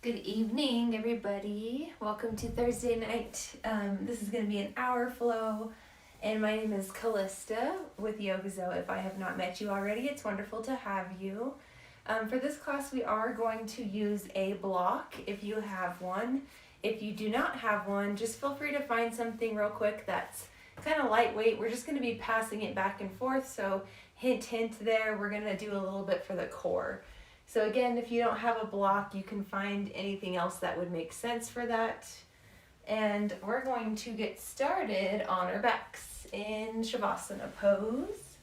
Good evening, everybody. Welcome to Thursday night. This is going to be an hour flow, and my name is Calysta with YogaZo. If I have not met you already, it's wonderful to have you. For this class, we are going to use a block if you have one. If you do not have one, just feel free to find something real quick that's kind of lightweight. We're just going to be passing it back and forth, so hint, hint there. We're going to do a little bit for the core. So again, if you don't have a block, you can find anything else that would make sense for that. And we're going to get started on our backs in Shavasana pose.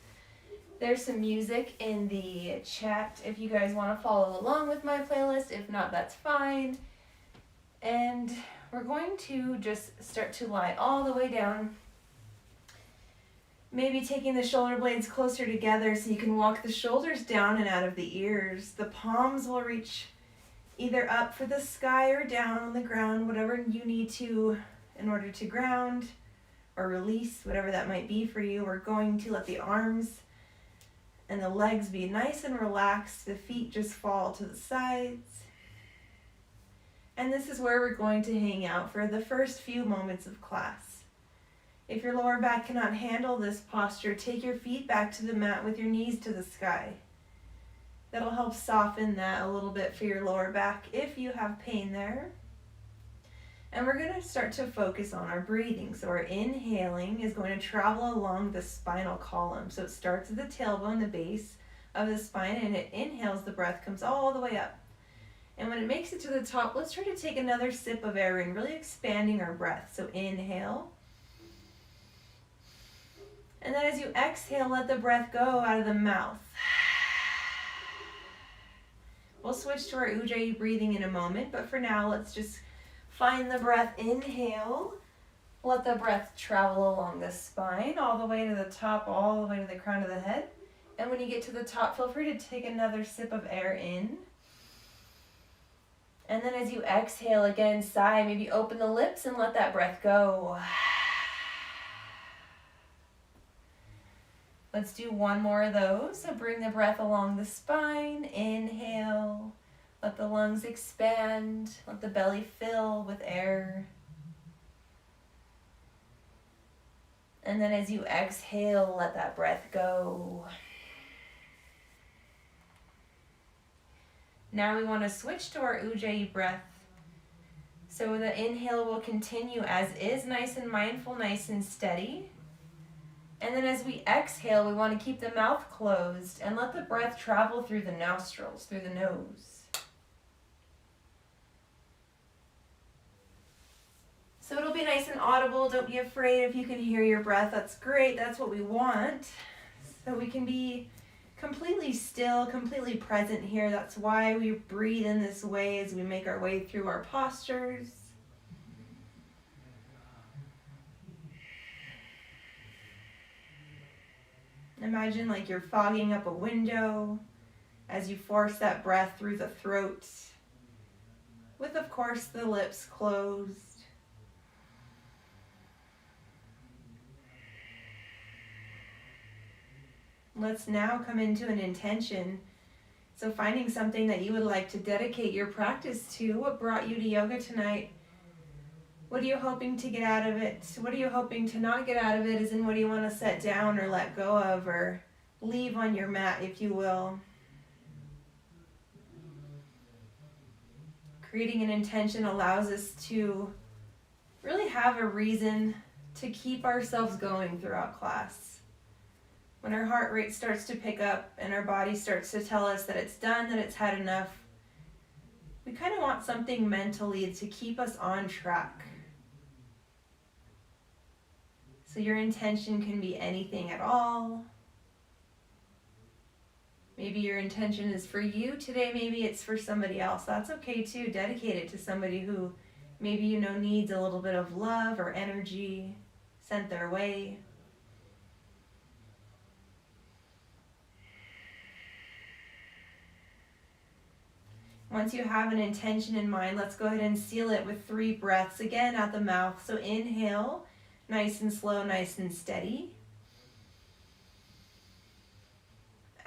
There's some music in the chat if you guys want to follow along with my playlist. If not, that's fine. And we're going to just start to lie all the way down. Maybe taking the shoulder blades closer together so you can walk the shoulders down and out of the ears. The palms will reach either up for the sky or down on the ground, whatever you need to in order to ground or release, whatever that might be for you. We're going to let the arms and the legs be nice and relaxed. The feet just fall to the sides. And this is where we're going to hang out for the first few moments of class. If your lower back cannot handle this posture, take your feet back to the mat with your knees to the sky. That'll help soften that a little bit for your lower back if you have pain there. And we're going to start to focus on our breathing. So our inhaling is going to travel along the spinal column. So it starts at the tailbone, the base of the spine, and it inhales, the breath comes all the way up. And when it makes it to the top, let's try to take another sip of air in, really expanding our breath. So inhale. And then as you exhale, let the breath go out of the mouth. We'll switch to our Ujjayi breathing in a moment, but for now, let's just find the breath. Inhale. Let the breath travel along the spine, all the way to the top, all the way to the crown of the head. And when you get to the top, feel free to take another sip of air in. And then as you exhale, again, sigh, maybe open the lips and let that breath go. Let's do one more of those. So bring the breath along the spine. Inhale. Let the lungs expand. Let the belly fill with air. And then as you exhale, let that breath go. Now we want to switch to our Ujjayi breath. So the inhale will continue as is, nice and mindful, nice and steady. And then as we exhale, we want to keep the mouth closed and let the breath travel through the nostrils, through the nose. So it'll be nice and audible. Don't be afraid if you can hear your breath. That's great. That's what we want. So we can be completely still, completely present here. That's why we breathe in this way as we make our way through our postures. Imagine like you're fogging up a window as you force that breath through the throat, with, of course, the lips closed. Let's now come into an intention. So finding something that you would like to dedicate your practice to. What brought you to yoga tonight? What are you hoping to get out of it? What are you hoping to not get out of it? As in, what do you want to set down or let go of or leave on your mat, if you will? Creating an intention allows us to really have a reason to keep ourselves going throughout class. When our heart rate starts to pick up and our body starts to tell us that it's done, that it's had enough, we kind of want something mentally to keep us on track. So your intention can be anything at all. Maybe your intention is for you today, maybe it's for somebody else. That's okay too. Dedicate it to somebody who maybe you know needs a little bit of love or energy sent their way. Once you have an intention in mind, let's go ahead and seal it with 3 breaths, again at the mouth. So inhale, nice and slow, nice and steady.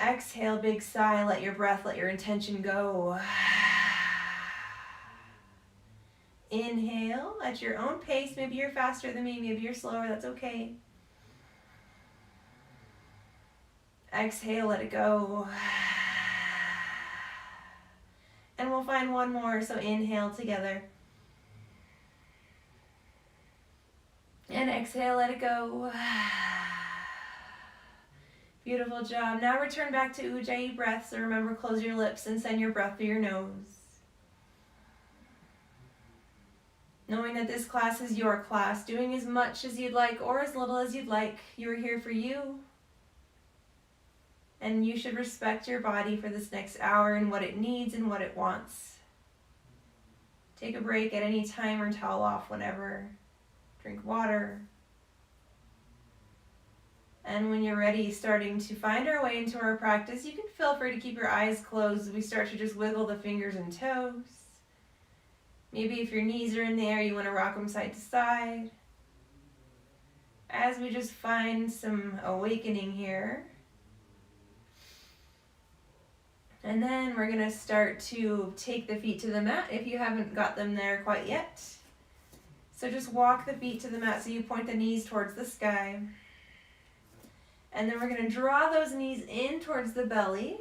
Exhale, big sigh, let your breath, let your intention go. Inhale at your own pace. Maybe you're faster than me, maybe you're slower, that's okay. Exhale, let it go. And we'll find one more, so inhale together. And exhale, let it go. Beautiful job. Now return back to Ujjayi breath. So remember, close your lips and send your breath through your nose. Knowing that this class is your class, doing as much as you'd like or as little as you'd like. You're here for you. And you should respect your body for this next hour and what it needs and what it wants. Take a break at any time or towel off whenever. Drink water. And when you're ready, starting to find our way into our practice, you can feel free to keep your eyes closed as we start to just wiggle the fingers and toes. Maybe if your knees are in the air, you want to rock them side to side. As we just find some awakening here. And then we're going to start to take the feet to the mat if you haven't got them there quite yet. So just walk the feet to the mat so you point the knees towards the sky. And then we're going to draw those knees in towards the belly.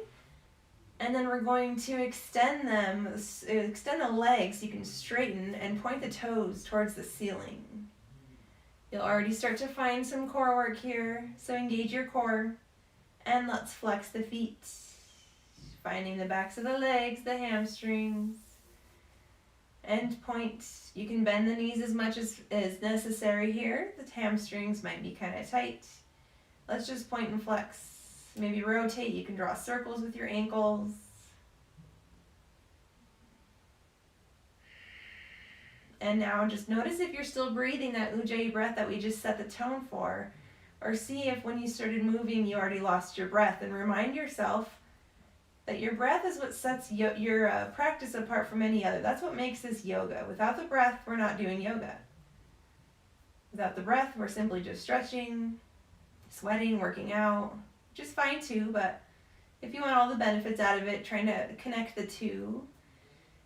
And then we're going to extend the legs so you can straighten and point the toes towards the ceiling. You'll already start to find some core work here. So engage your core and let's flex the feet. Finding the backs of the legs, the hamstrings. And point. You can bend the knees as much as is necessary here. The hamstrings might be kind of tight. Let's just point and flex. Maybe rotate. You can draw circles with your ankles. And now just notice if you're still breathing that Ujjayi breath that we just set the tone for. Or see if when you started moving you already lost your breath. And remind yourself that your breath is what sets your practice apart from any other. That's what makes this yoga. Without the breath, we're not doing yoga. Without the breath, we're simply just stretching, sweating, working out. Which is fine too, but if you want all the benefits out of it, trying to connect the two.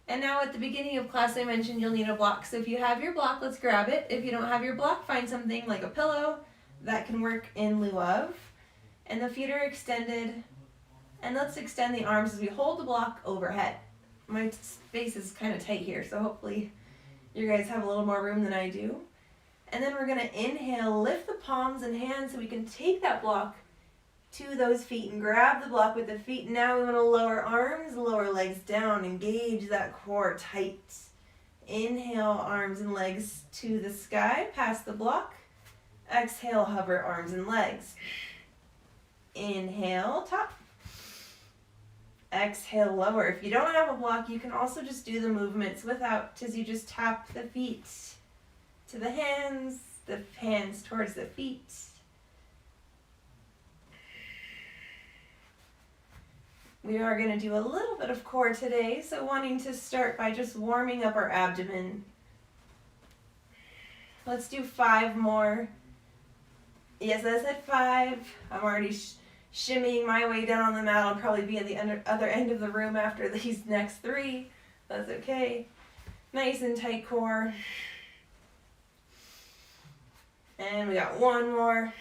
And now at the beginning of class, I mentioned you'll need a block. So if you have your block, let's grab it. If you don't have your block, find something like a pillow that can work in lieu of. And the feet are extended. And let's extend the arms as we hold the block overhead. My space is kind of tight here, so hopefully you guys have a little more room than I do. And then we're going to inhale, lift the palms and hands so we can take that block to those feet and grab the block with the feet. Now we want to lower arms, lower legs down, engage that core tight. Inhale, arms and legs to the sky, past the block. Exhale, hover arms and legs. Inhale, top. Exhale, lower. If you don't have a block, you can also just do the movements without, as you just tap the feet to the hands towards the feet. We are going to do a little bit of core today, so wanting to start by just warming up our abdomen. Let's do 5 more. Yes, I said 5. I'm already shimmying my way down on the mat. I'll probably be at the other end of the room after these next 3. That's okay. Nice and tight core. And we got 1 more.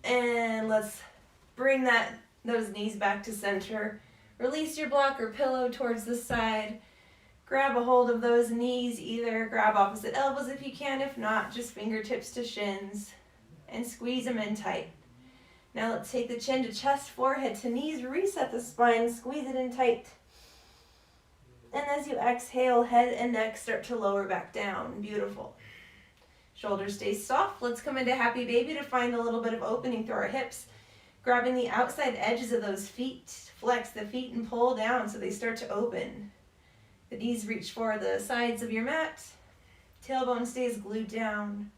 And let's bring those knees back to center. Release your block or pillow towards the side. Grab a hold of those knees, either grab opposite elbows if you can. If not, just fingertips to shins. And squeeze them in tight. Now let's take the chin to chest, forehead to knees, reset the spine, squeeze it in tight. And as you exhale, head and neck start to lower back down. Beautiful. Shoulders stay soft. Let's come into happy baby to find a little bit of opening through our hips. Grabbing the outside edges of those feet. Flex the feet and pull down so they start to open. The knees reach for the sides of your mat. Tailbone stays glued down.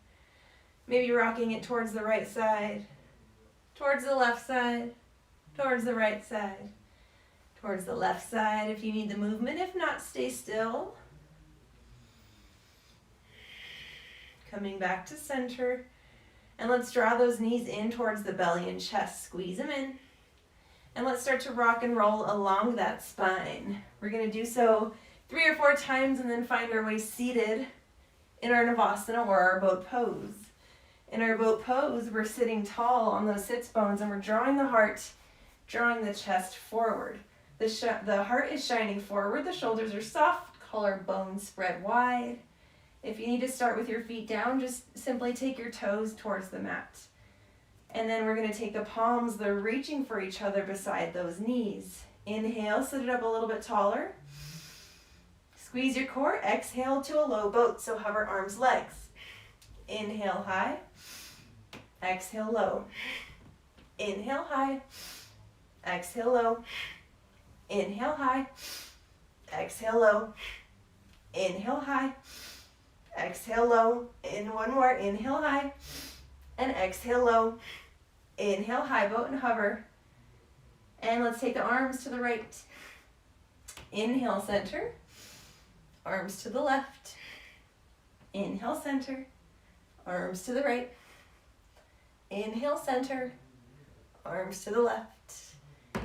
Maybe rocking it towards the right side, towards the left side, towards the right side, towards the left side if you need the movement. If not, stay still. Coming back to center. And let's draw those knees in towards the belly and chest. Squeeze them in. And let's start to rock and roll along that spine. We're going to do so 3 or 4 times, and then find our way seated in our Navasana or our boat pose. In our boat pose, we're sitting tall on those sits bones, and we're drawing the heart, drawing the chest forward. The heart is shining forward, the shoulders are soft, collarbones spread wide. If you need to start with your feet down, just simply take your toes towards the mat. And then we're going to take the palms, they're reaching for each other beside those knees. Inhale, sit it up a little bit taller. Squeeze your core, exhale to a low boat, so hover arms, legs. Inhale high, exhale low. Inhale high, exhale low. Inhale high, exhale low. Inhale high, exhale low. In one more, inhale high, and exhale low. Inhale high, boat and hover. And let's take the arms to the right. Inhale, center. Arms to the left. Inhale, center. Arms to the right. Inhale, center. Arms to the left.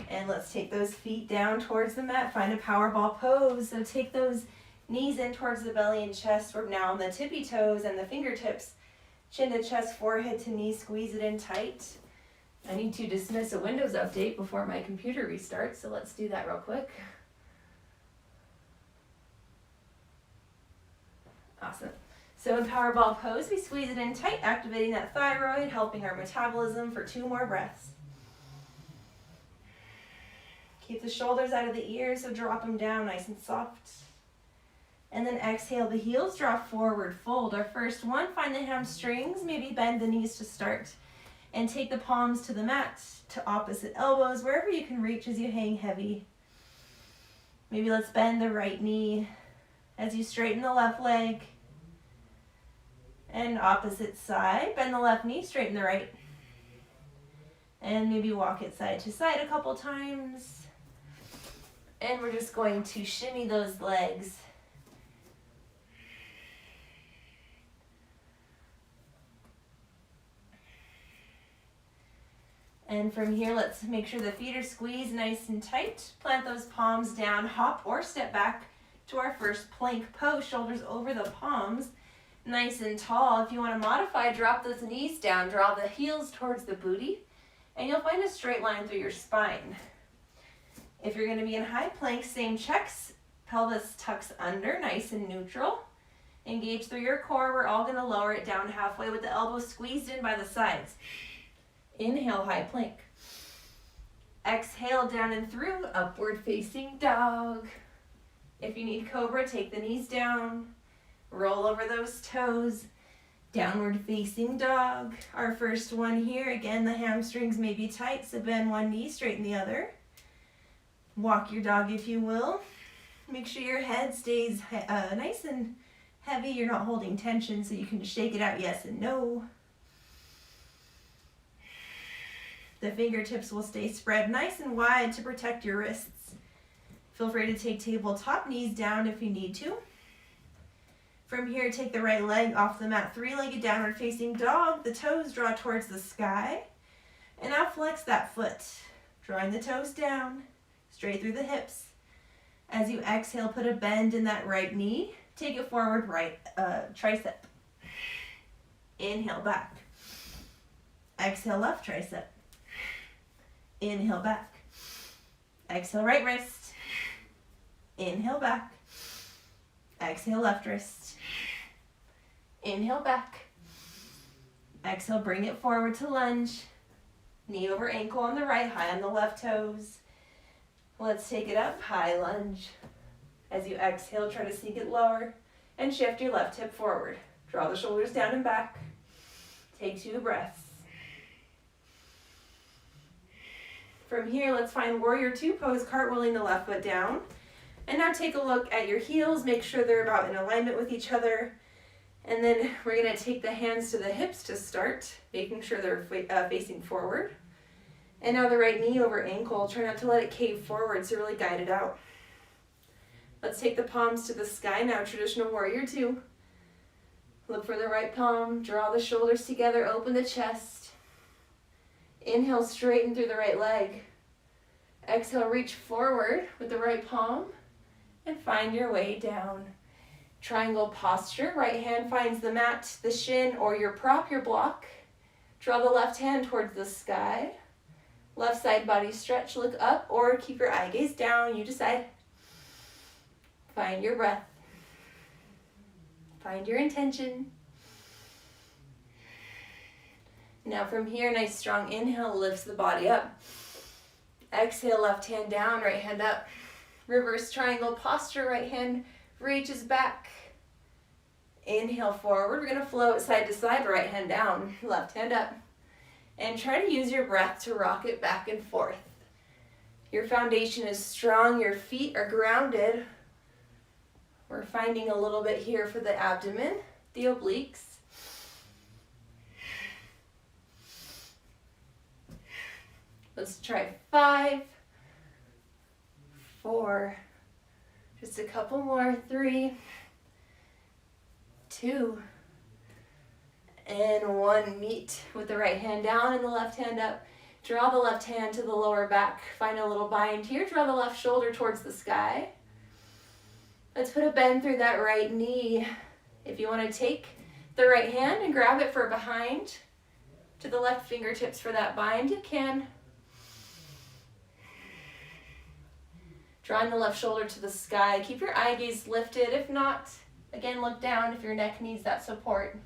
And let's take those feet down towards the mat. Find a power ball pose. So take those knees in towards the belly and chest. We're now on the tippy toes and the fingertips. Chin to chest, forehead to knee. Squeeze it in tight. I need to dismiss a Windows update before my computer restarts, so let's do that real quick. Awesome. So in power ball pose, we squeeze it in tight, activating that thyroid, helping our metabolism for 2 more breaths. Keep the shoulders out of the ears, so drop them down nice and soft. And then exhale, the heels drop forward, fold. Our first one, find the hamstrings, maybe bend the knees to start. And take the palms to the mat, to opposite elbows, wherever you can reach as you hang heavy. Maybe let's bend the right knee as you straighten the left leg. And opposite side, bend the left knee, straighten the right. And maybe walk it side to side a couple times. And we're just going to shimmy those legs. And from here, let's make sure the feet are squeezed nice and tight. Plant those palms down, hop or step back to our first plank pose, shoulders over the palms, nice and tall. If you want to modify, drop those knees down, draw the heels towards the booty, and you'll find a straight line through your spine. If you're going to be in high plank, same checks, pelvis tucks under, nice and neutral. Engage through your core. We're all going to lower it down halfway with the elbows squeezed in by the sides. Inhale, high plank. Exhale, down and through, upward facing dog. If you need cobra, take the knees down. Roll over those toes. Downward facing dog. Our first one here. Again, the hamstrings may be tight, so bend one knee, straighten the other. Walk your dog if you will. Make sure your head stays nice and heavy. You're not holding tension, so you can just shake it out yes and no. The fingertips will stay spread nice and wide to protect your wrists. Feel free to take tabletop, knees down if you need to. From here, take the right leg off the mat, 3-legged downward facing dog. The toes draw towards the sky. And now flex that foot, drawing the toes down, straight through the hips. As you exhale, put a bend in that right knee. Take it forward, right tricep. Inhale, back. Exhale, left tricep. Inhale, back. Exhale, right wrist. Inhale, back. Exhale, left wrist. Inhale, back. Exhale, bring it forward to lunge. Knee over ankle on the right, high on the left toes. Let's take it up, high lunge. As you exhale, try to sink it lower and shift your left hip forward. Draw the shoulders down and back. Take 2 breaths. From here, let's find warrior 2 pose, cartwheeling the left foot down. And now take a look at your heels. Make sure they're about in alignment with each other. And then we're going to take the hands to the hips to start, making sure they're facing forward. And now the right knee over ankle. Try not to let it cave forward, so really guide it out. Let's take the palms to the sky now, traditional warrior 2. Look for the right palm, draw the shoulders together, open the chest. Inhale, straighten through the right leg. Exhale, reach forward with the right palm. And find your way down. Triangle posture, right hand finds the mat, the shin, or your prop, your block. Draw the left hand towards the sky. Left side body stretch, look up or keep your eye gaze down, you decide. Find your breath. Find your intention. Now from here, nice strong inhale lifts the body up. Exhale, left hand down, right hand up. Reverse triangle posture, right hand reaches back. Inhale forward, we're gonna float side to side, right hand down, left hand up. And try to use your breath to rock it back and forth. Your foundation is strong, your feet are grounded. We're finding a little bit here for the abdomen, the obliques. Let's try 5, 4, just a couple more, 3, 2, and 1. Meet with the right hand down and the left hand up. Draw the left hand to the lower back. Find a little bind here. Draw the left shoulder towards the sky. Let's put a bend through that right knee. If you want to take the right hand and grab it for behind to the left fingertips for that bind, you can. Drawing the left shoulder to the sky. Keep your eye gaze lifted. If not, again, look down if your neck needs that support.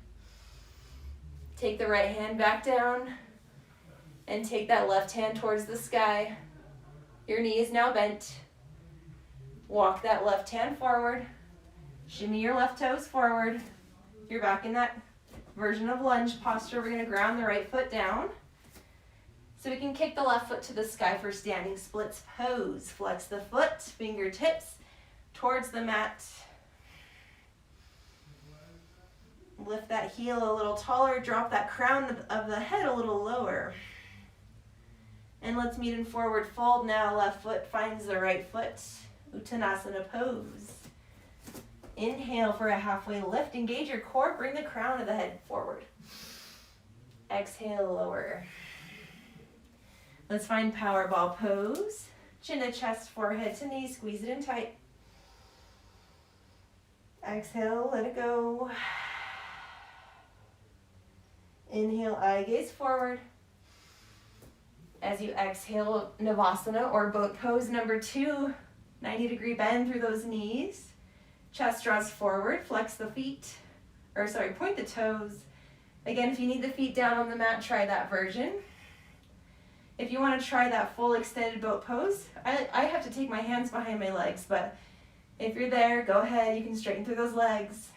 Take the right hand back down and take that left hand towards the sky. Your knee is now bent. Walk that left hand forward. Shimmy your left toes forward. You're back in that version of lunge posture. We're going to ground the right foot down. So we can kick the left foot to the sky for standing splits pose. Flex the foot, fingertips towards the mat. Lift that heel a little taller, drop that crown of the head a little lower. And let's meet in forward fold now. Left foot finds the right foot. Uttanasana pose. Inhale for a halfway lift. Engage your core. Bring the crown of the head forward. Exhale, lower. Let's find power ball pose. Chin to chest, forehead to knee. Squeeze it in tight. Exhale, let it go. Inhale, eye gaze forward. As you exhale, Navasana or boat pose number 2. 90-degree bend through those knees. Chest draws forward, flex the feet, point the toes. Again, if you need the feet down on the mat, try that version. If you want to try that full extended boat pose, I have to take my hands behind my legs, but if you're there, go ahead, you can straighten through those legs.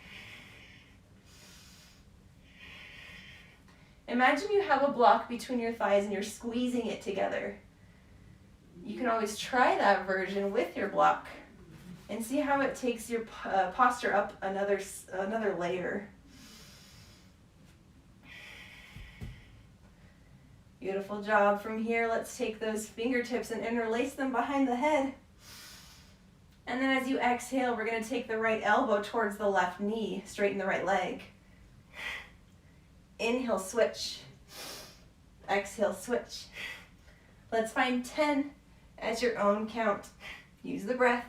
Imagine you have a block between your thighs and you're squeezing it together. You can always try that version with your block and see how it takes your posture up another layer. Beautiful job. From here, let's take those fingertips and interlace them behind the head. And then as you exhale, we're going to take the right elbow towards the left knee, straighten the right leg. Inhale, switch. Exhale, switch. Let's find 10 as your own count. Use the breath.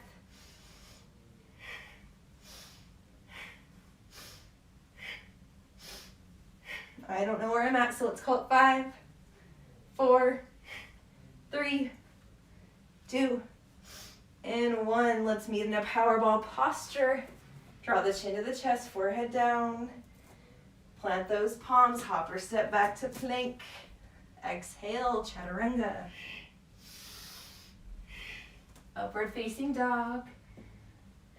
I don't know where I'm at, so let's call it 5, 4, 3, 2, and 1. Let's meet in a power ball posture. Draw the chin to the chest, forehead down. Plant those palms, hop or step back to plank. Exhale, chaturanga. Upward facing dog.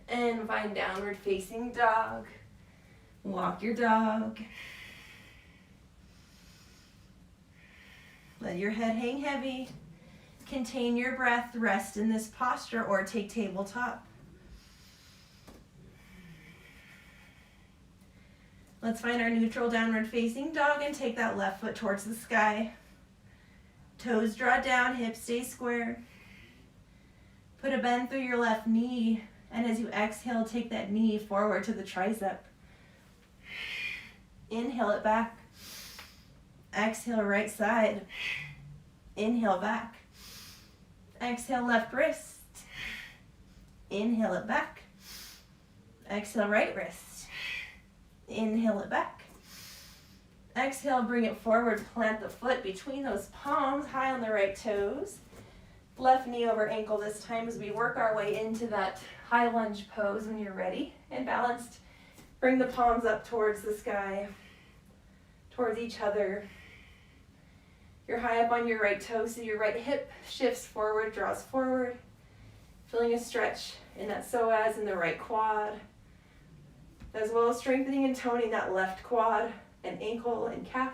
And find downward facing dog. Walk your dog. Let your head hang heavy. Contain your breath, rest in this posture or take tabletop. Let's find our neutral downward facing dog and take that left foot towards the sky. Toes draw down, hips stay square. Put a bend through your left knee, and as you exhale, take that knee forward to the tricep. Inhale it back. Exhale, right side. Inhale back. Exhale, left wrist. Inhale it back. Exhale, right wrist. Inhale it back. Exhale, bring it forward. Plant the foot between those palms, high on the right toes. Left knee over ankle this time as we work our way into that high lunge pose when you're ready and balanced. Bring the palms up towards the sky, towards each other. You're high up on your right toe, so your right hip shifts forward, draws forward. Feeling a stretch in that psoas and the right quad, as well as strengthening and toning that left quad and ankle and calf.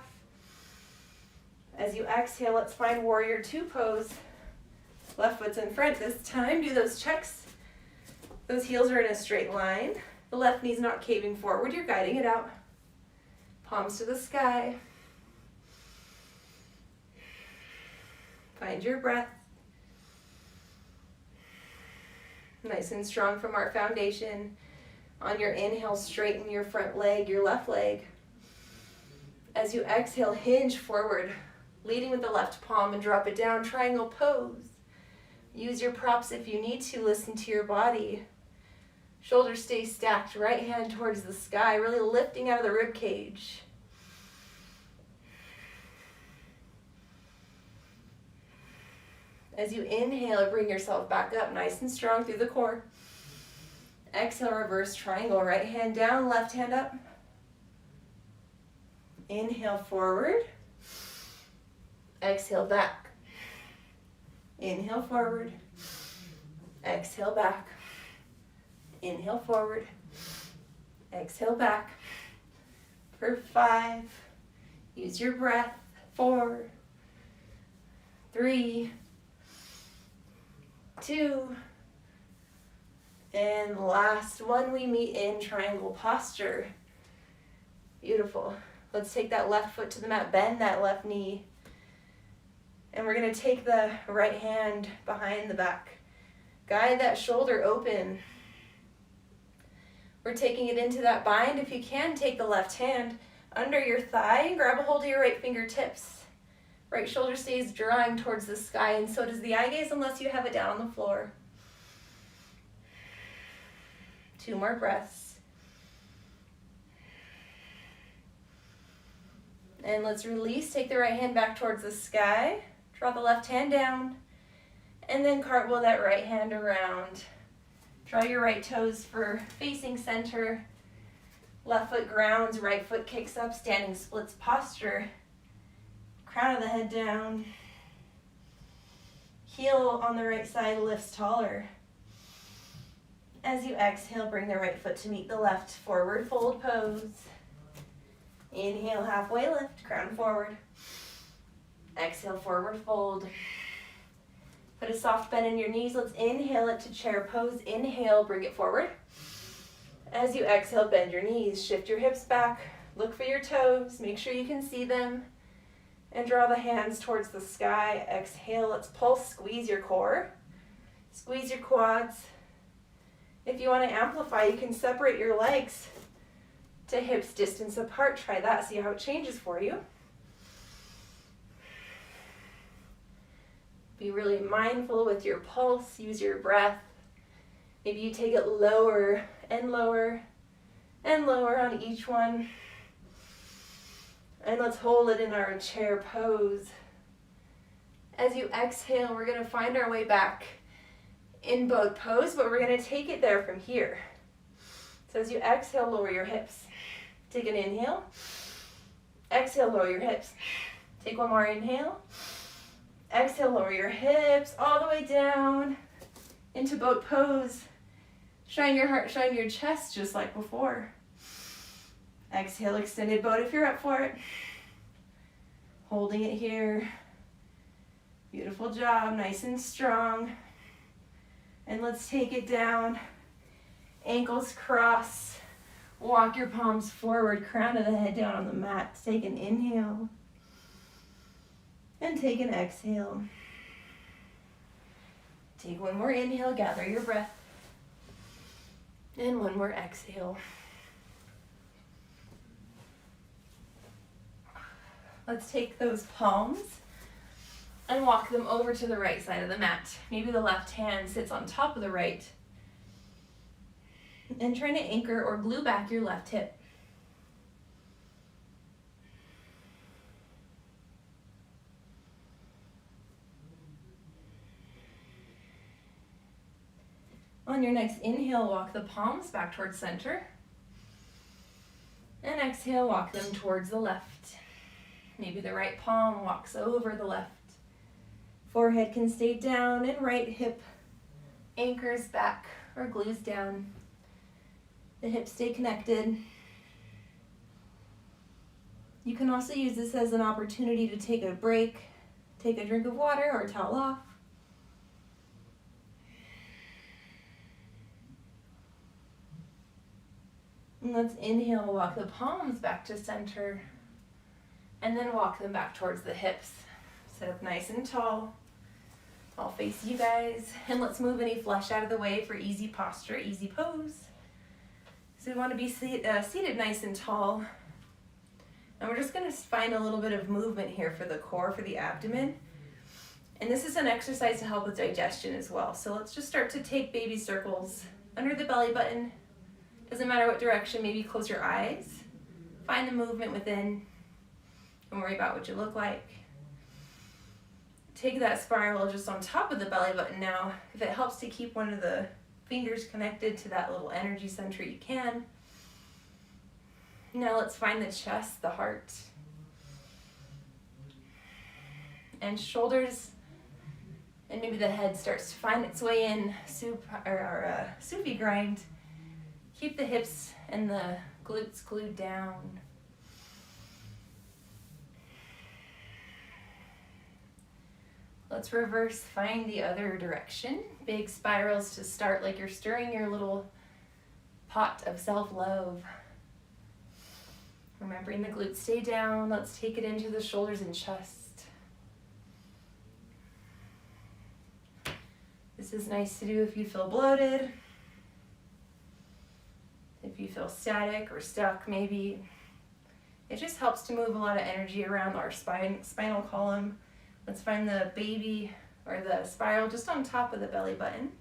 As you exhale, let's find warrior two pose. Left foot's in front this time. Do those checks. Those heels are in a straight line. The left knee's not caving forward. You're guiding it out. Palms to the sky. Find your breath. Nice and strong from our foundation. On your inhale, straighten your front leg, your left leg. As you exhale, hinge forward, leading with the left palm and drop it down, triangle pose. Use your props if you need to, listen to your body. Shoulders stay stacked, right hand towards the sky, really lifting out of the rib cage. As you inhale, bring yourself back up nice and strong through the core. Exhale, reverse triangle, right hand down, left hand up. Inhale forward. Exhale back. Inhale forward. Exhale back. Inhale forward. Exhale back. For 5. Use your breath. 4, 3, 2, and last one, we meet in triangle posture. Beautiful. Let's take that left foot to the mat, bend that left knee, and we're going to take the right hand behind the back. Guide that shoulder open. We're taking it into that bind. If you can, take the left hand under your thigh and grab a hold of your right fingertips. Right shoulder stays drawing towards the sky, and so does the eye gaze unless you have it down on the floor. 2 more breaths. And let's release. Take the right hand back towards the sky. Draw the left hand down. And then cartwheel that right hand around. Draw your right toes for facing center. Left foot grounds, right foot kicks up, standing splits posture. Crown of the head down. Heel on the right side lifts taller. As you exhale, bring the right foot to meet the left, forward fold pose. Inhale, halfway lift, crown forward. Exhale, forward fold. Put a soft bend in your knees. Let's inhale it to chair pose. Inhale, bring it forward. As you exhale, bend your knees. Shift your hips back. Look for your toes. Make sure you can see them. And draw the hands towards the sky. Exhale, let's pulse, squeeze your core. Squeeze your quads. If you want to amplify, you can separate your legs to hips distance apart. Try that, see how it changes for you. Be really mindful with your pulse, use your breath. Maybe you take it lower and lower and lower on each one. And let's hold it in our chair pose. As you exhale, we're going to find our way back in boat pose, but we're going to take it there from here. So as you exhale, lower your hips. Take an inhale. Exhale, lower your hips. Take one more inhale. Exhale, lower your hips all the way down into boat pose. Shine your heart, shine your chest just like before. Exhale, extended boat if you're up for it. Holding it here. Beautiful job, nice and strong. And let's take it down. Ankles cross. Walk your palms forward, crown of the head down on the mat. Take an inhale. And take an exhale. Take one more inhale, gather your breath. And one more exhale. Let's take those palms and walk them over to the right side of the mat. Maybe the left hand sits on top of the right. And trying to anchor or glue back your left hip. On your next inhale, walk the palms back towards center. And exhale, walk them towards the left. Maybe the right palm walks over the left. Forehead can stay down and right hip anchors back or glues down. The hips stay connected. You can also use this as an opportunity to take a break, take a drink of water or towel off. And let's inhale, walk the palms back to center, and then walk them back towards the hips. Sit up nice and tall. I'll face you guys, and let's move any flesh out of the way for easy posture, easy pose. So we want to be seated nice and tall. And we're just going to find a little bit of movement here for the core, for the abdomen. And this is an exercise to help with digestion as well. So let's just start to take baby circles under the belly button. Doesn't matter what direction, maybe close your eyes. Find the movement within. Don't worry about what you look like. Take that spiral just on top of the belly button now. If it helps to keep one of the fingers connected to that little energy center, you can. Now let's find the chest, the heart. And shoulders, and maybe the head starts to find its way in, Sufi grind. Keep the hips and the glutes glued down. Let's reverse, find the other direction. Big spirals to start like you're stirring your little pot of self-love. Remembering the glutes stay down. Let's take it into the shoulders and chest. This is nice to do if you feel bloated. If you feel static or stuck, maybe. It just helps to move a lot of energy around our spinal column. Let's find the baby or the spiral just on top of the belly button.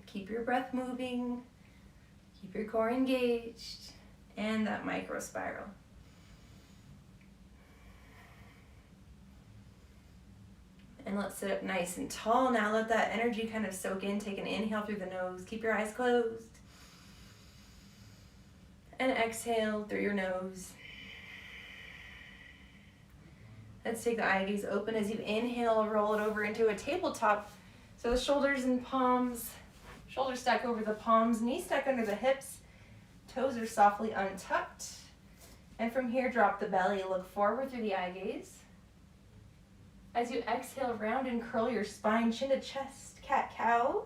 Keep your breath moving. Keep your core engaged. And that micro spiral. And let's sit up nice and tall. Now let that energy kind of soak in. Take an inhale through the nose. Keep your eyes closed. And exhale through your nose. Let's take the eye gaze open. As you inhale, roll it over into a tabletop. So the shoulders and palms, shoulders stack over the palms, knees stack under the hips, toes are softly untucked. And from here, drop the belly, look forward through the eye gaze. As you exhale, round and curl your spine, chin to chest, cat-cow.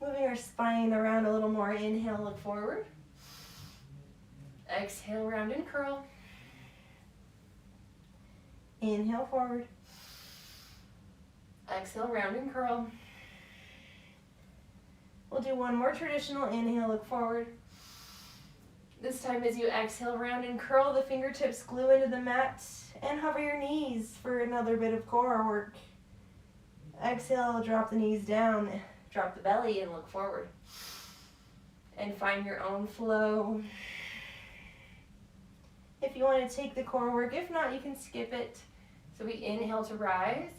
Moving our spine around a little more. Inhale, look forward. Exhale, round and curl. Inhale, forward. Exhale, round and curl. We'll do one more traditional inhale, look forward. This time as you exhale, round and curl, the fingertips glue into the mat and hover your knees for another bit of core work. Exhale, drop the knees down, drop the belly and look forward. And find your own flow. If you want to take the core work, if not, you can skip it. So we inhale to rise,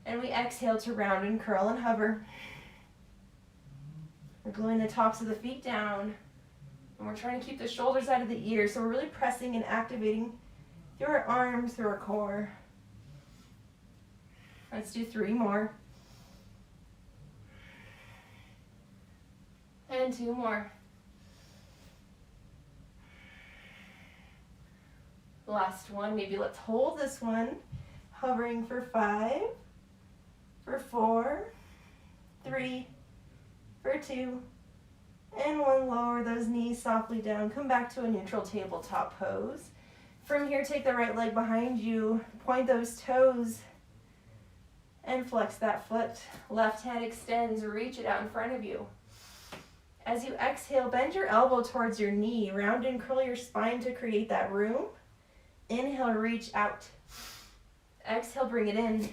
and we exhale to round and curl and hover. We're gluing the tops of the feet down, and we're trying to keep the shoulders out of the ears, so we're really pressing and activating through our arms, through our core. Let's do 3 more. And 2 more. Last one, maybe let's hold this one, hovering for 5, for 4, 3, for 2, and 1. Lower those knees softly down. Come back to a neutral tabletop pose. From here, take the right leg behind you, point those toes, and flex that foot. Left hand extends, reach it out in front of you. As you exhale, bend your elbow towards your knee, round and curl your spine to create that room. Inhale, reach out. Exhale, bring it in.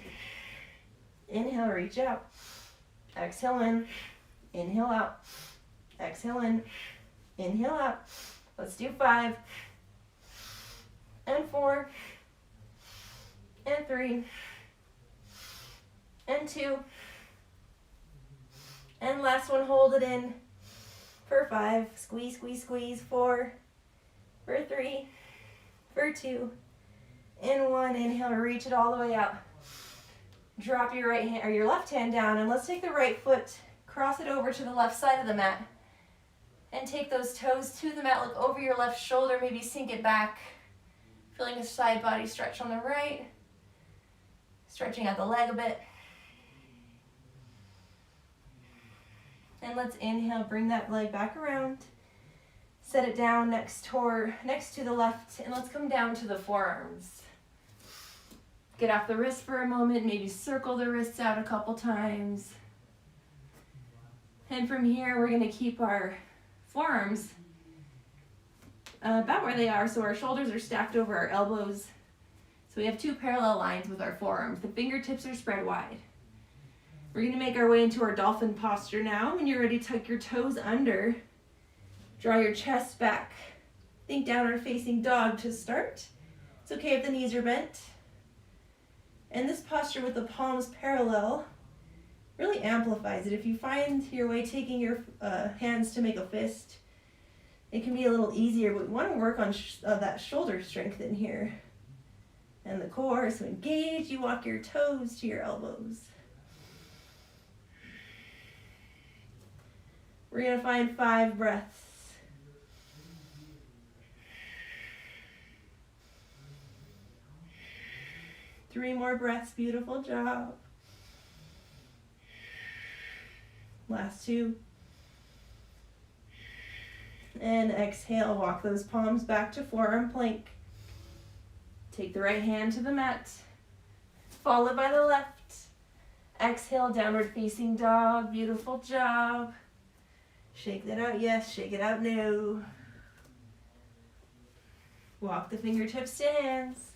Inhale, reach out. Exhale in, inhale out. Exhale in, inhale out. Let's do 5, and 4, and 3, and 2, and last one, hold it in for 5, squeeze, squeeze, squeeze, 4, for 3, for 2, and 1, inhale, reach it all the way out. Drop your right hand or your left hand down, and let's take the right foot, cross it over to the left side of the mat, and take those toes to the mat. Look over your left shoulder, maybe sink it back, feeling a side body stretch on the right, stretching out the leg a bit. And let's inhale, bring that leg back around, set it down next to the left, and let's come down to the forearms. Get off the wrist for a moment, maybe circle the wrists out a couple times. And from here, we're gonna keep our forearms about where they are, so our shoulders are stacked over our elbows. So we have 2 parallel lines with our forearms. The fingertips are spread wide. We're gonna make our way into our dolphin posture now. When you're ready, tuck your toes under, draw your chest back. Think downward facing dog to start. It's okay if the knees are bent. And this posture with the palms parallel really amplifies it. If you find your way taking your hands to make a fist, it can be a little easier, but we want to work on that shoulder strength in here and the core. So engage, you walk your toes to your elbows. We're going to find 5 breaths. Three more breaths, beautiful job. Last 2. And exhale, walk those palms back to forearm plank. Take the right hand to the mat, followed by the left. Exhale, downward facing dog, beautiful job. Shake that out, yes, shake it out, no. Walk the fingertips to hands.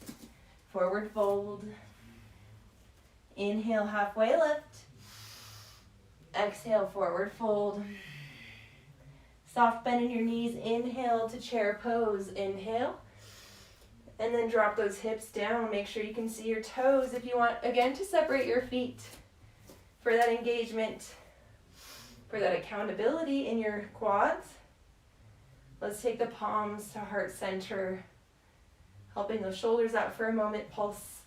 Forward fold. Inhale, halfway lift. Exhale, forward fold. Soft bend in your knees. Inhale to chair pose. Inhale. And then drop those hips down. Make sure you can see your toes. If you want, again, to separate your feet for that engagement, for that accountability in your quads. Let's take the palms to heart center. Helping those shoulders out for a moment, pulse.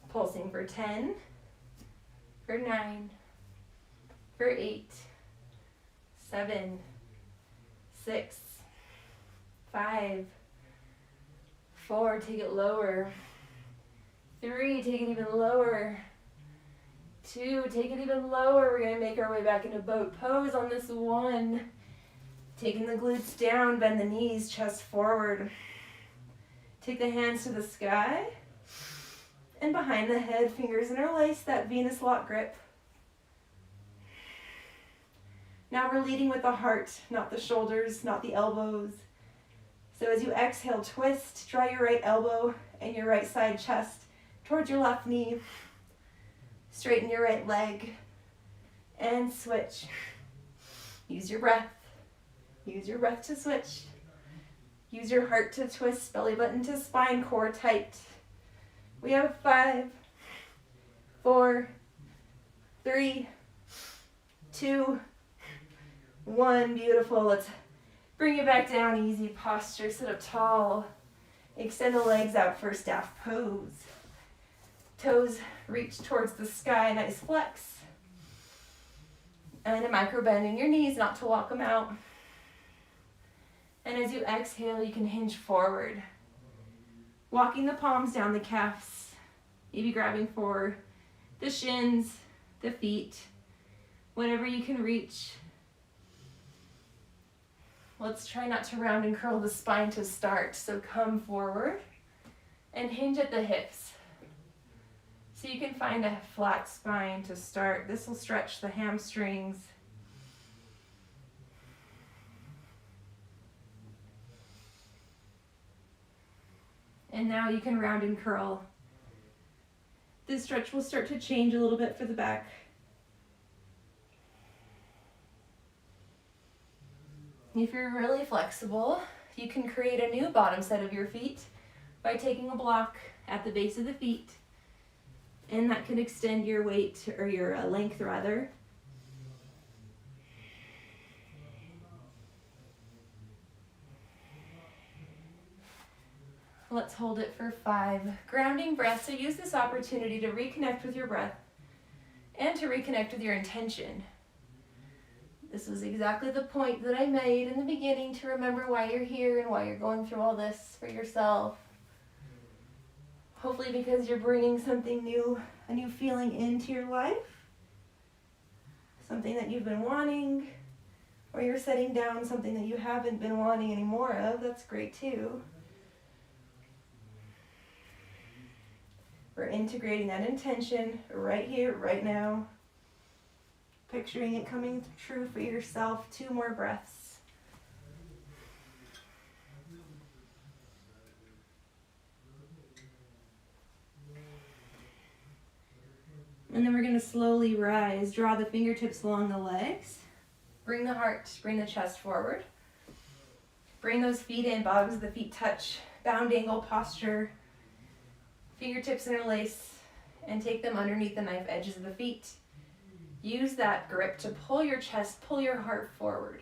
Pulsing for 10, for 9, for 8, 7, 6, 5, 4, take it lower. 3, take it even lower. 2, take it even lower. We're gonna make our way back into boat pose on this 1. Taking the glutes down, bend the knees, chest forward. Take the hands to the sky. And behind the head, fingers interlace, that Venus lock grip. Now we're leading with the heart, not the shoulders, not the elbows. So as you exhale, twist, draw your right elbow and your right side chest towards your left knee. Straighten your right leg and switch. Use your breath. Use your breath to switch. Use your heart to twist, belly button to spine, core tight. We have 5, 4, 3, 2, 1. Beautiful. Let's bring it back down. Easy posture. Sit up tall. Extend the legs out for staff pose. Toes reach towards the sky. Nice flex. And a micro bend in your knees, not to walk them out. And as you exhale, you can hinge forward. Walking the palms down the calves, maybe grabbing for the shins, the feet, whatever you can reach. Let's try not to round and curl the spine to start. So come forward and hinge at the hips. So you can find a flat spine to start. This will stretch the hamstrings. And now you can round and curl This stretch will start to change a little bit for the back. If you're really flexible, you can create a new bottom set of your feet by taking a block at the base of the feet, and that can extend your weight, or your length rather. Let's hold it for 5 grounding breaths. So use this opportunity to reconnect with your breath and to reconnect with your intention. This was exactly the point that I made in the beginning, to remember why you're here and why you're going through all this for yourself. Hopefully because you're bringing something new, a new feeling into your life, something that you've been wanting, or you're setting down something that you haven't been wanting any more of. That's great too. We're integrating that intention right here, right now. Picturing it coming true for yourself. 2 more breaths. And then we're going to slowly rise. Draw the fingertips along the legs. Bring the heart, bring the chest forward. Bring those feet in, bottoms of the feet touch. Bound angle posture. Fingertips interlace and take them underneath the knife edges of the feet. Use that grip to pull your chest, pull your heart forward.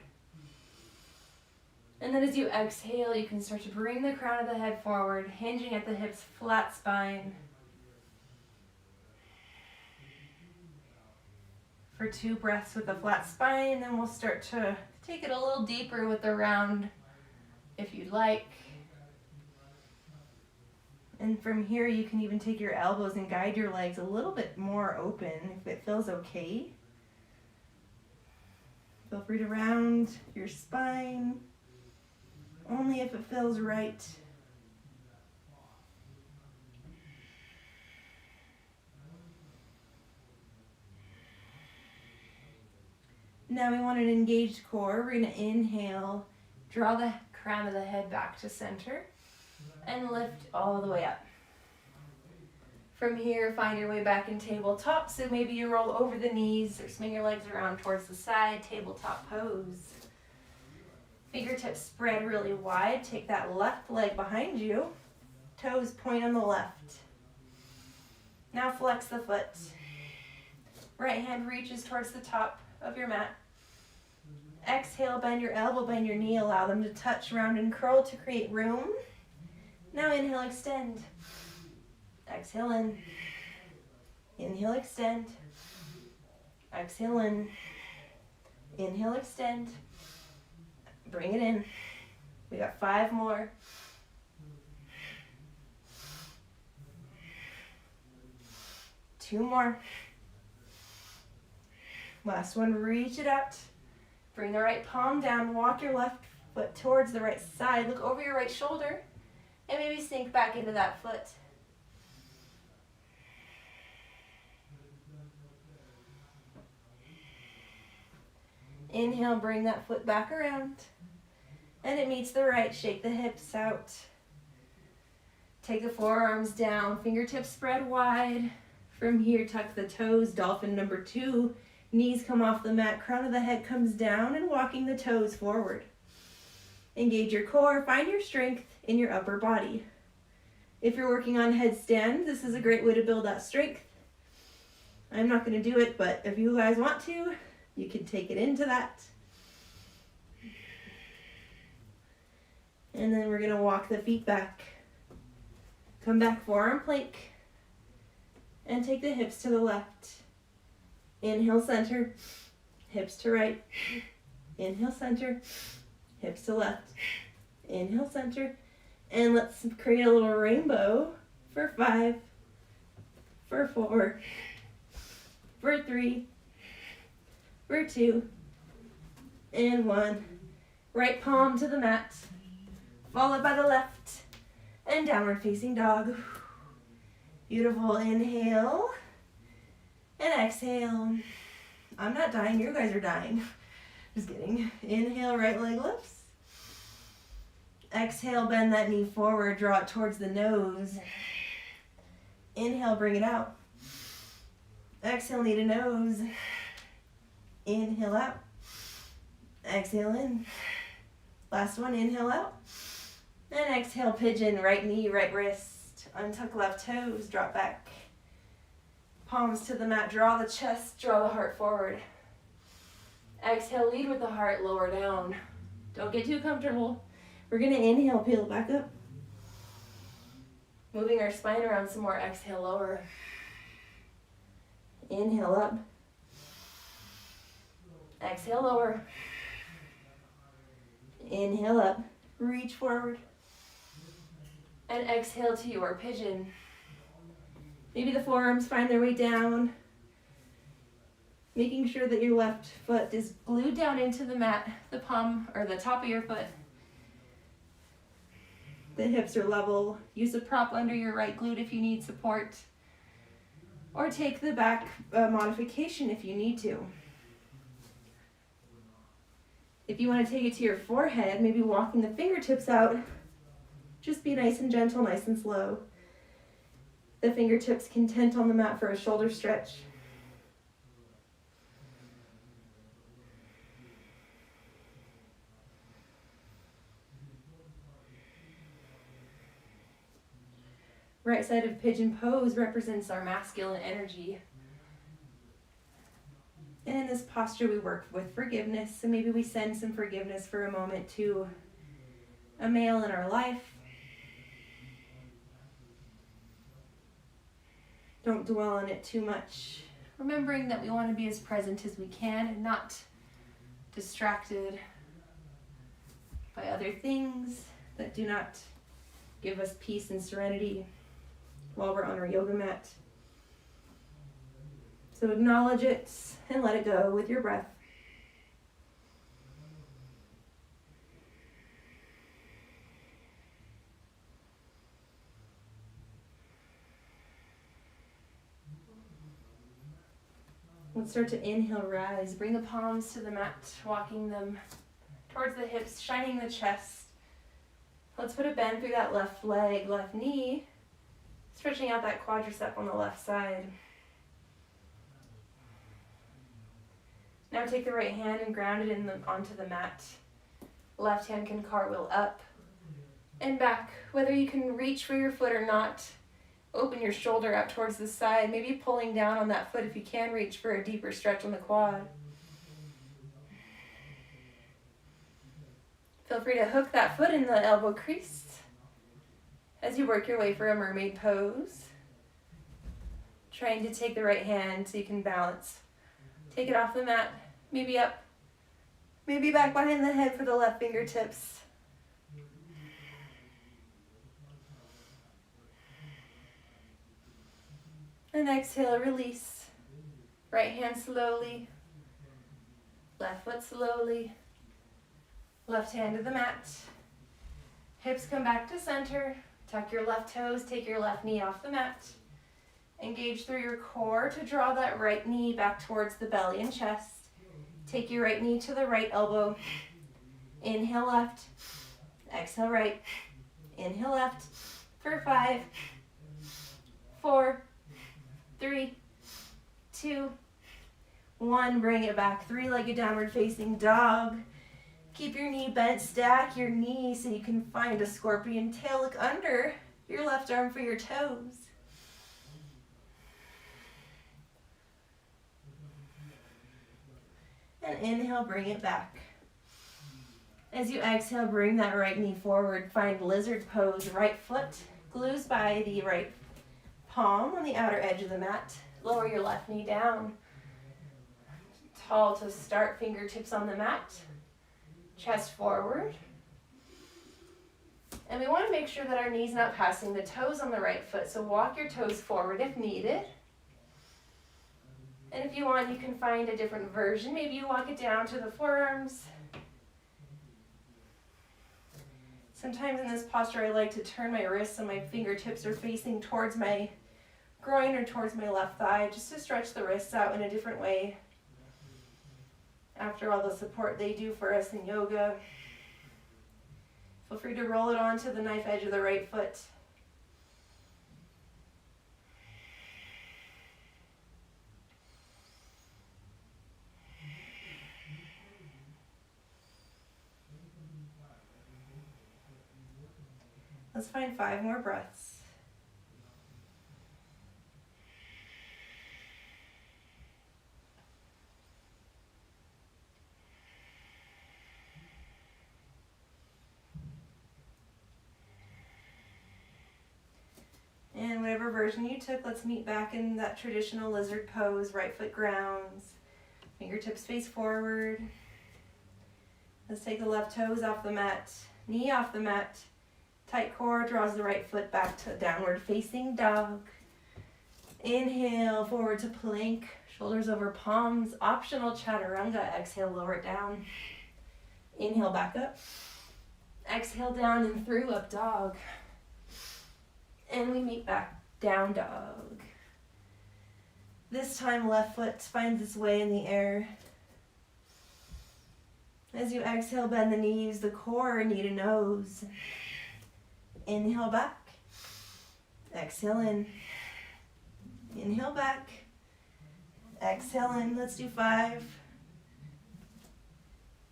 And then as you exhale, you can start to bring the crown of the head forward, hinging at the hips, flat spine. For 2 breaths with a flat spine, and then we'll start to take it a little deeper with the round if you'd like. And from here, you can even take your elbows and guide your legs a little bit more open if it feels okay. Feel free to round your spine, only if it feels right. Now we want an engaged core. We're going to inhale, draw the crown of the head back to center, and lift all the way up. From here, find your way back in tabletop. So maybe you roll over the knees or swing your legs around towards the side, tabletop pose. Fingertips spread really wide. Take that left leg behind you. Toes point on the left. Now flex the foot. Right hand reaches towards the top of your mat. Exhale, bend your elbow, bend your knee. Allow them to touch, round and curl to create room. Now inhale, extend. Exhale in. Inhale, extend. Exhale in. Inhale, extend. Bring it in. We got 5 more. Two more. Last one, reach it out. Bring the right palm down, walk your left foot towards the right side. Look over your right shoulder and maybe sink back into that foot. Inhale, bring that foot back around. And it meets the right, shake the hips out. Take the forearms down, fingertips spread wide. From here, tuck the toes, dolphin number 2. Knees come off the mat, crown of the head comes down, and walking the toes forward. Engage your core, find your strength in your upper body. If you're working on headstand, this is a great way to build that strength. I'm not going to do it, but if you guys want to, you can take it into that. And then we're going to walk the feet back. Come back, forearm plank. And take the hips to the left. Inhale, center. Hips to right. Inhale, center. Hips to left. Inhale, center. And let's create a little rainbow for 5, for 4, for 3, for 2, and 1. Right palm to the mat, followed by the left, and downward facing dog. Beautiful. Inhale, and exhale. I'm not dying, you guys are dying. Just kidding. Inhale, right leg lifts. Exhale, bend that knee forward, draw it towards the nose. Inhale, bring it out. Exhale, knee to nose. Inhale out. Exhale in. Last one, inhale out. And exhale, pigeon, right knee, right wrist. Untuck left toes, drop back. Palms to the mat, draw the chest, draw the heart forward. Exhale, lead with the heart, lower down. Don't get too comfortable. We're gonna inhale, peel back up. Moving our spine around some more, exhale, lower. Inhale up. Exhale, lower. Inhale up, reach forward. And exhale to your pigeon. Maybe the forearms find their way down. Making sure that your left foot is glued down into the mat, the palm or the top of your foot. The hips are level. Use a prop under your right glute if you need support. Or take the back modification if you need to. If you want to take it to your forehead, maybe walking the fingertips out. Just be nice and gentle, nice and slow. The fingertips can tent on the mat for a shoulder stretch. Right side of pigeon pose represents our masculine energy. And in this posture, we work with forgiveness. So maybe we send some forgiveness for a moment to a male in our life. Don't dwell on it too much. Remembering that we want to be as present as we can and not distracted by other things that do not give us peace and serenity while we're on our yoga mat. So acknowledge it and let it go with your breath. Let's start to inhale, rise. Bring the palms to the mat, walking them towards the hips, shining the chest. Let's put a bend through that left leg, left knee, stretching out that quadricep on the left side. Now take the right hand and ground it onto the mat. Left hand can cartwheel up and back. Whether you can reach for your foot or not, open your shoulder out towards the side, maybe pulling down on that foot if you can reach for a deeper stretch on the quad. Feel free to hook that foot in the elbow crease as you work your way for a mermaid pose. Trying to take the right hand so you can balance. Take it off the mat, maybe up, maybe back behind the head for the left fingertips. And exhale, release. Right hand slowly, left foot slowly, left hand to the mat. Hips come back to center. Tuck your left toes, take your left knee off the mat. Engage through your core to draw that right knee back towards the belly and chest. Take your right knee to the right elbow. Inhale left, exhale right. Inhale left for 5, 4, 3, 2, 1. Bring it back. 3-legged downward facing dog. Keep your knee bent. Stack your knees so you can find a scorpion tail. Look under your left arm for your toes. And inhale, bring it back. As you exhale, bring that right knee forward. Find lizard pose. Right foot glues by the right palm on the outer edge of the mat. Lower your left knee down. Tall to start, fingertips on the mat. Chest forward. And we want to make sure that our knee's not passing the toes on the right foot. So walk your toes forward if needed. And if you want, you can find a different version. Maybe you walk it down to the forearms. Sometimes in this posture, I like to turn my wrists so my fingertips are facing towards my groin or towards my left thigh, just to stretch the wrists out in a different way. After all the support they do for us in yoga, feel free to roll it onto the knife edge of the right foot. Let's find 5 more breaths. And whatever version you took, let's meet back in that traditional lizard pose. Right foot grounds, fingertips face forward. Let's take the left toes off the mat, knee off the mat. Tight core draws the right foot back to downward facing dog. Inhale, forward to plank, shoulders over palms. Optional chaturanga. Exhale, lower it down. Inhale, back up. Exhale, down and through, up dog. And we meet back, down dog. This time, left foot finds its way in the air. As you exhale, bend the knee, use the core, knee to nose. Inhale back. Exhale in. Inhale back. Exhale in. Let's do 5,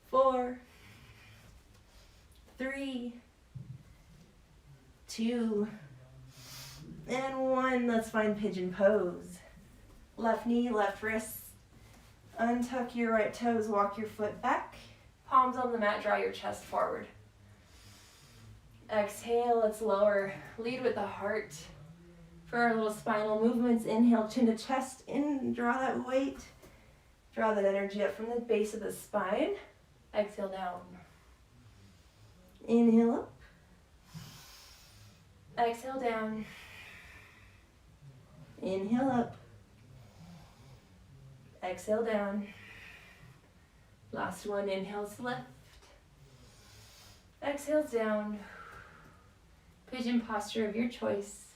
4, 3, 2, and 1. Let's find pigeon pose. Left knee, left wrist. Untuck your right toes, walk your foot back. Palms on the mat, draw your chest forward. Exhale, let's lower. Lead with the heart. For our little spinal movements, inhale, chin to chest, in, draw that weight. Draw that energy up from the base of the spine. Exhale down. Inhale up. Exhale down. Inhale up. Exhale down. Last one, inhales left. Exhales down. Pigeon posture of your choice.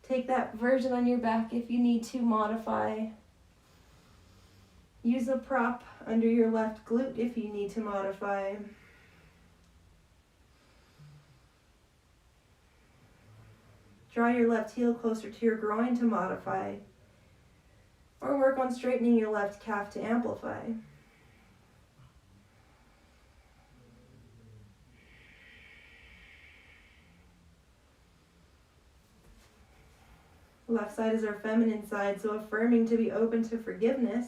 Take that version on your back if you need to modify. Use a prop under your left glute if you need to modify. Draw your left heel closer to your groin to modify. Or work on straightening your left calf to amplify. Left side is our feminine side, so affirming to be open to forgiveness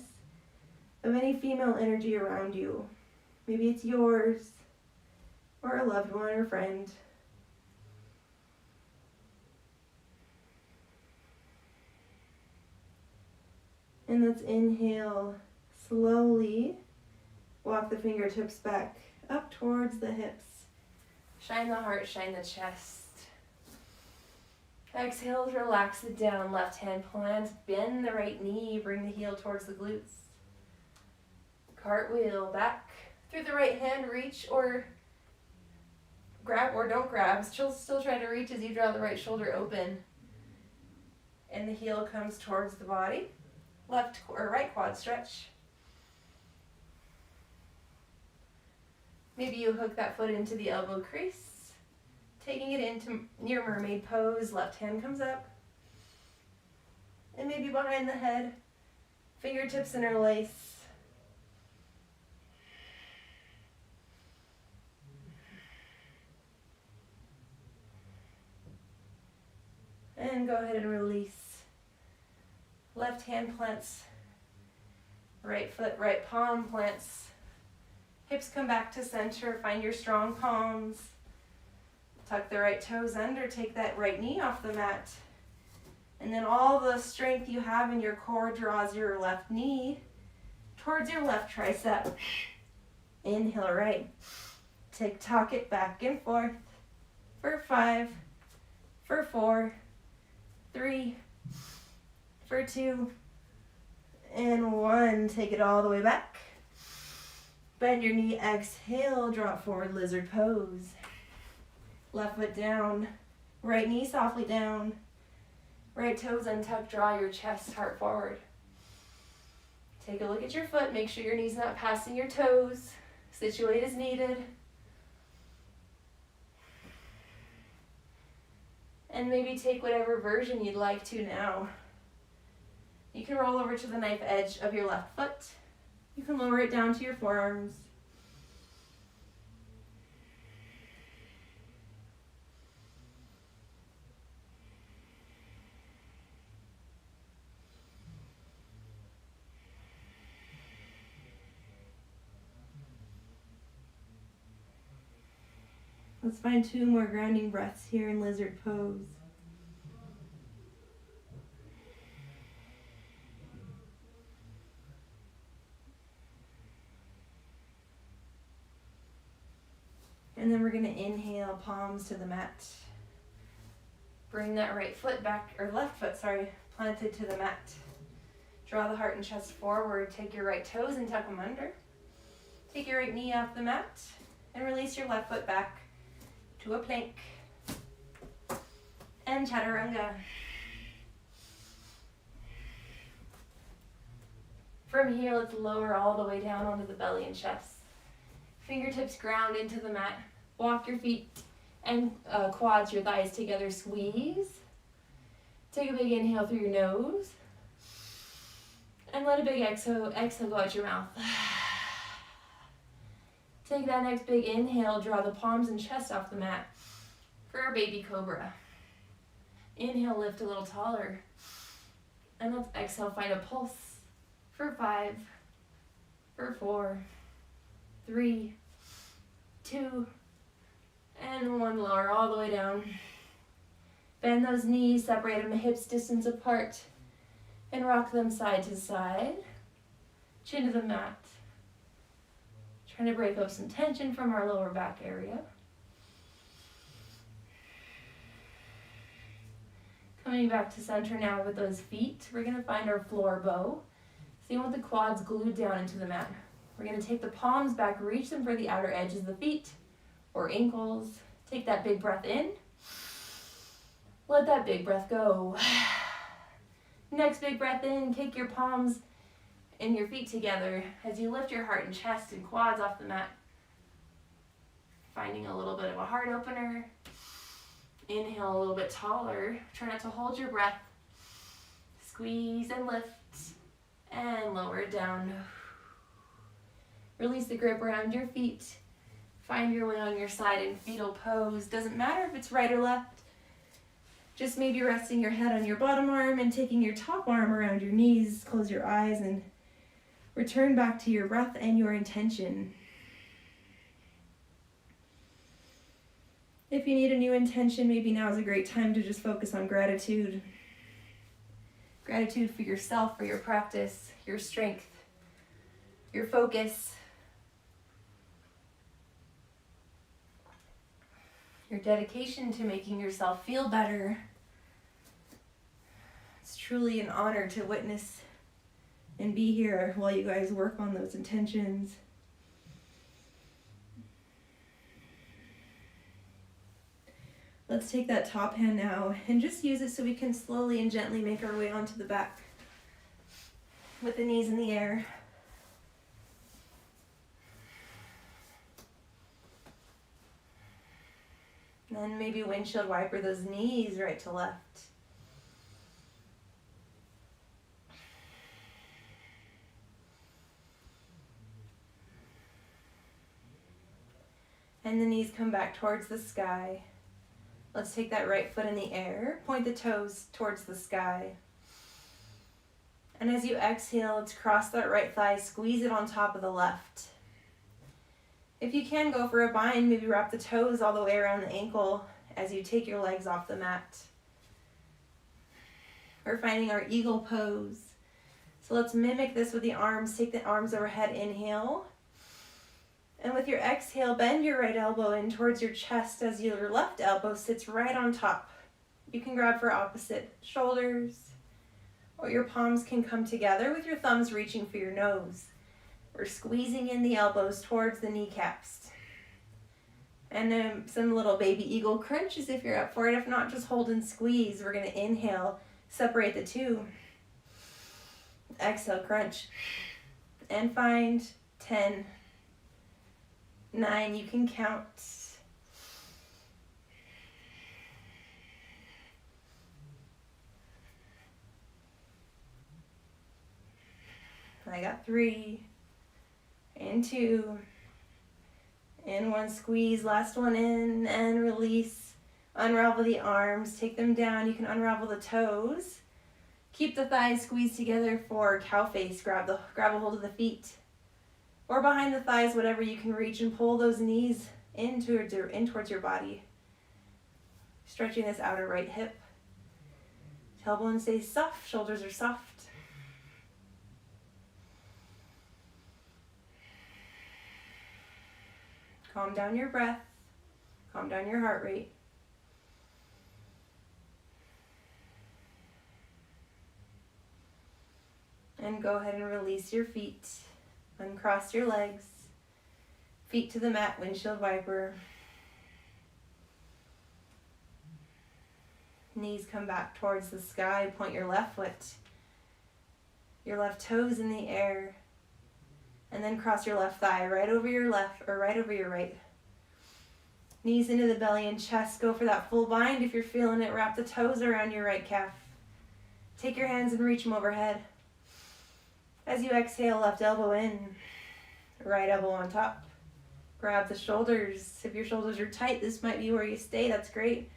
of any female energy around you. Maybe it's yours, or a loved one or friend. And let's inhale slowly. Walk the fingertips back up towards the hips. Shine the heart, shine the chest. Exhale, relax it down. Left hand plants, bend the right knee, bring the heel towards the glutes. Cartwheel back through the right hand, reach or grab or don't grab. Still try to reach as you draw the right shoulder open. And the heel comes towards the body. Left or right quad stretch. Maybe you hook that foot into the elbow crease. Taking it into near mermaid pose, left hand comes up. And maybe behind the head, fingertips interlace. And go ahead and release. Left hand plants, right foot, right palm plants. Hips come back to center, find your strong palms. Tuck the right toes under, take that right knee off the mat. And then all the strength you have in your core draws your left knee towards your left tricep. Inhale right. Tick-tock it back and forth for 5, for 4, 3, for 2, and 1. Take it all the way back. Bend your knee, exhale, drop forward, lizard pose. Left foot down, right knee softly down. Right toes untucked, draw your chest, heart forward. Take a look at your foot, make sure your knee's not passing your toes. Situate as needed. And maybe take whatever version you'd like to now. You can roll over to the knife edge of your left foot. You can lower it down to your forearms. Let's find 2 more grounding breaths here in lizard pose. And then we're going to inhale, palms to the mat. Bring that right foot back, or left foot, sorry, planted to the mat. Draw the heart and chest forward. Take your right toes and tuck them under. Take your right knee off the mat and release your left foot back to a plank. And chaturanga. From here, let's lower all the way down onto the belly and chest. Fingertips ground into the mat. Walk your feet and quads, your thighs together. Squeeze. Take a big inhale through your nose. And let a big exhale go out your mouth. Take that next big inhale. Draw the palms and chest off the mat for our baby cobra. Inhale, lift a little taller. And let's exhale, find a pulse for 5, for 4, 3, 2, and 1. Lower all the way down. Bend those knees, separate them hips distance apart, and rock them side to side. Chin to the mat. Trying to break up some tension from our lower back area. Coming back to center now with those feet. We're going to find our floor bow. Same with the quads glued down into the mat. We're going to take the palms back, reach them for the outer edges of the feet or ankles. Take that big breath in. Let that big breath go. Next big breath in, kick your palms and your feet together as you lift your heart and chest and quads off the mat. Finding a little bit of a heart opener. Inhale a little bit taller. Try not to hold your breath. Squeeze and lift and lower it down. Release the grip around your feet. Find your way on your side in fetal pose. Doesn't matter if it's right or left. Just maybe resting your head on your bottom arm and taking your top arm around your knees. Close your eyes and return back to your breath and your intention. If you need a new intention, maybe now is a great time to just focus on gratitude. Gratitude for yourself, for your practice, your strength, your focus, your dedication to making yourself feel better. It's truly an honor to witness and be here while you guys work on those intentions. Let's take that top hand now and just use it so we can slowly and gently make our way onto the back with the knees in the air. And then maybe windshield wiper those knees right to left. And the knees come back towards the sky. Let's take that right foot in the air. Point the toes towards the sky. And as you exhale, let's cross that right thigh. Squeeze it on top of the left. If you can, go for a bind. Maybe wrap the toes all the way around the ankle as you take your legs off the mat. We're finding our eagle pose. So let's mimic this with the arms. Take the arms overhead. Inhale. And with your exhale, bend your right elbow in towards your chest as your left elbow sits right on top. You can grab for opposite shoulders, or your palms can come together with your thumbs reaching for your nose. We're squeezing in the elbows towards the kneecaps. And then some little baby eagle crunches if you're up for it. If not, just hold and squeeze. We're going to inhale, separate the two. Exhale, crunch. And find 10, 9, you can count. I got 3, and 2, and 1. Squeeze, last one in, and release. Unravel the arms, take them down. You can unravel the toes. Keep the thighs squeezed together for cow face. Grab a hold of the feet. Or behind the thighs, whatever you can reach, and pull those knees in towards your body. Stretching this outer right hip. Tailbone stays soft, shoulders are soft. Calm down your breath. Calm down your heart rate. And go ahead and release your feet. Uncross your legs. Feet to the mat, windshield wiper. Knees come back towards the sky. Point your left foot. Your left toes in the air. And then cross your left thigh right over your left or right over your right. Knees into the belly and chest. Go for that full bind if you're feeling it. Wrap the toes around your right calf. Take your hands and reach them overhead. As you exhale, left elbow in, right elbow on top. Grab the shoulders. If your shoulders are tight, this might be where you stay. That's great.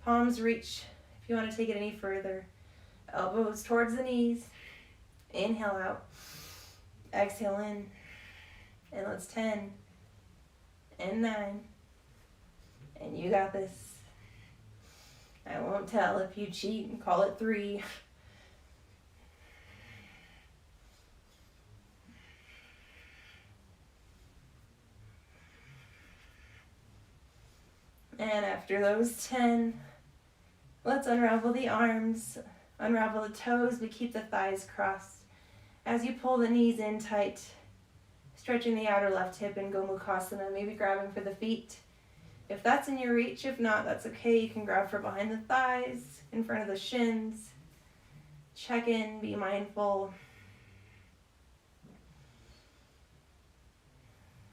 Palms reach if you want to take it any further. Elbows towards the knees. Inhale out. Exhale in. And let's 10 and 9. And you got this. I won't tell if you cheat and call it 3. And after those 10, let's unravel the arms, unravel the toes, but keep the thighs crossed. As you pull the knees in tight, stretching the outer left hip in Gomukhasana, maybe grabbing for the feet. If that's in your reach, if not, that's okay. You can grab for behind the thighs, in front of the shins. Check in, be mindful.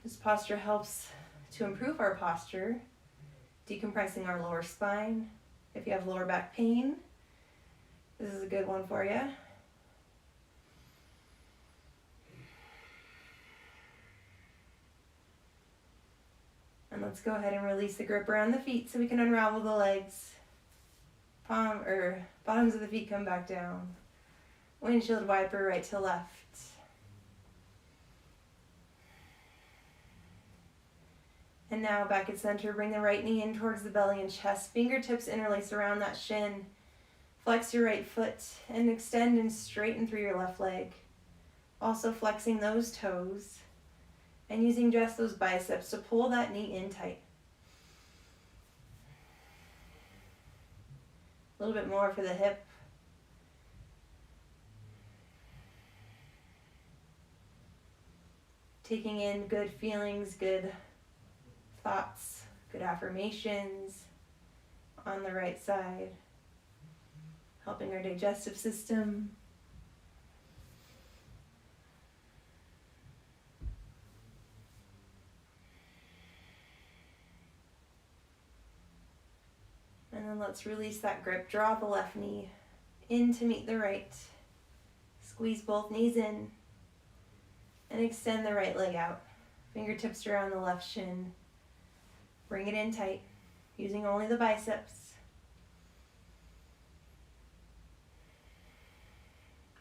This posture helps to improve our posture, decompressing our lower spine. If you have lower back pain, this is a good one for you. And let's go ahead and release the grip around the feet so we can unravel the legs. Bottoms of the feet come back down. Windshield wiper right to left. And now back at center, bring the right knee in towards the belly and chest. Fingertips interlace around that shin. Flex your right foot and extend and straighten through your left leg. Also flexing those toes and using just those biceps to pull that knee in tight. A little bit more for the hip. Taking in good feelings, good thoughts, good affirmations on the right side, helping our digestive system. And then let's release that grip. Draw the left knee in to meet the right. Squeeze both knees in and extend the right leg out. Fingertips around the left shin. Bring it in tight, using only the biceps.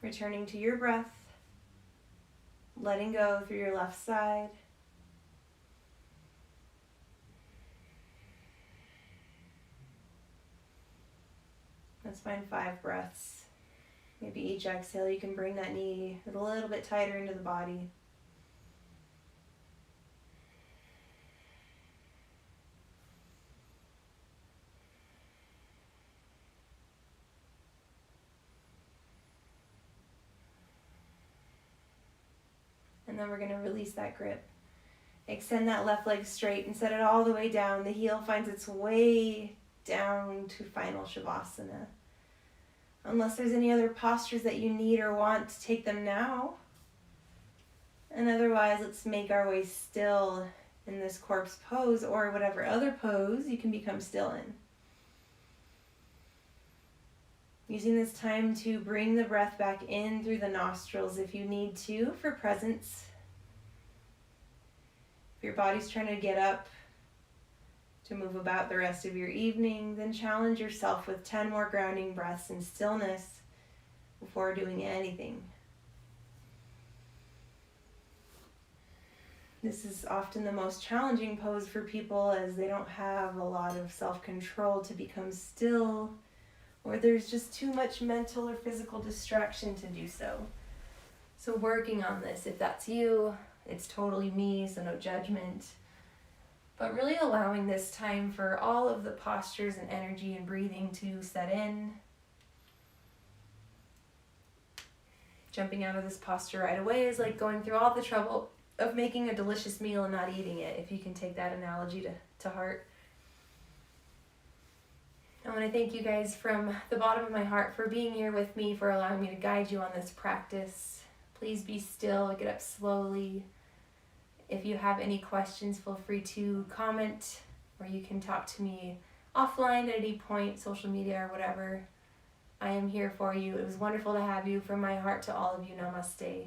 Returning to your breath, letting go through your left side. Let's find 5 breaths. Maybe each exhale you can bring that knee a little bit tighter into the body. And then we're going to release that grip. Extend that left leg straight and set it all the way down. The heel finds its way down to final Shavasana. Unless there's any other postures that you need or want, to take them now. And otherwise, let's make our way still in this corpse pose or whatever other pose you can become still in. Using this time to bring the breath back in through the nostrils if you need to for presence. If your body's trying to get up to move about the rest of your evening, then challenge yourself with 10 more grounding breaths in stillness before doing anything. This is often the most challenging pose for people, as they don't have a lot of self-control to become still, or there's just too much mental or physical distraction to do so. So working on this, if that's you, it's totally me, so no judgment. But really allowing this time for all of the postures and energy and breathing to set in. Jumping out of this posture right away is like going through all the trouble of making a delicious meal and not eating it, if you can take that analogy to heart. I want to thank you guys from the bottom of my heart for being here with me, for allowing me to guide you on this practice. Please be still, get up slowly. If you have any questions, feel free to comment, or you can talk to me offline at any point, social media or whatever. I am here for you. It was wonderful to have you. From my heart to all of you, namaste.